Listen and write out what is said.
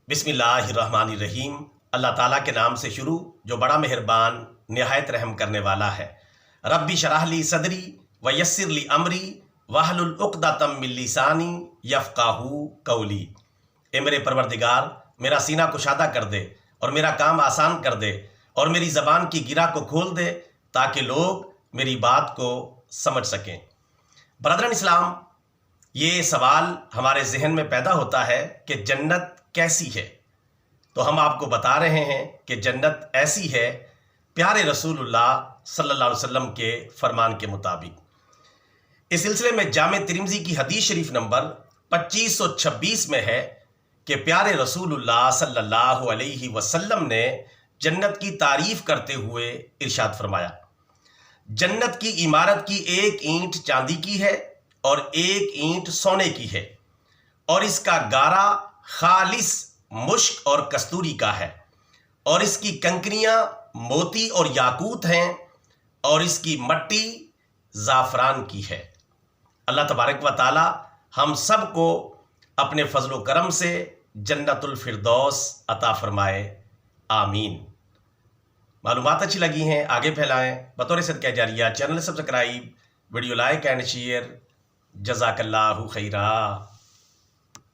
بسم اللہ الرحمن الرحیم۔ اللہ تعالیٰ کے نام سے شروع جو بڑا مہربان نہایت رحم کرنے والا ہے۔ ربی شرح لی صدری ویسر لی امری واحلل عقدۃ من لسانی یفقہوا قولی۔ اے میرے پروردگار، میرا سینہ کشادہ کر دے اور میرا کام آسان کر دے اور میری زبان کی گرہ کو کھول دے تاکہ لوگ میری بات کو سمجھ سکیں۔ برادران اسلام، یہ سوال ہمارے ذہن میں پیدا ہوتا ہے کہ جنت کیسی ہے؟ تو ہم آپ کو بتا رہے ہیں کہ جنت ایسی ہے پیارے رسول اللہ صلی اللہ علیہ وسلم کے فرمان کے مطابق۔ اس سلسلے میں جامع ترمذی کی حدیث شریف نمبر 2526 میں ہے کہ پیارے رسول اللہ صلی اللہ علیہ وسلم نے جنت کی تعریف کرتے ہوئے ارشاد فرمایا، جنت کی عمارت کی ایک اینٹ چاندی کی ہے اور ایک اینٹ سونے کی ہے، اور اس کا گارا خالص مشک اور کستوری کا ہے، اور اس کی کنکریاں موتی اور یاقوت ہیں، اور اس کی مٹی زعفران کی ہے۔ اللہ تبارک و تعالی ہم سب کو اپنے فضل و کرم سے جنت الفردوس عطا فرمائے، آمین۔ معلومات اچھی لگی ہیں آگے پھیلائیں، بطور صدقہ جاریہ channel subscribe, video like and share. جزاک اللہ خیرا۔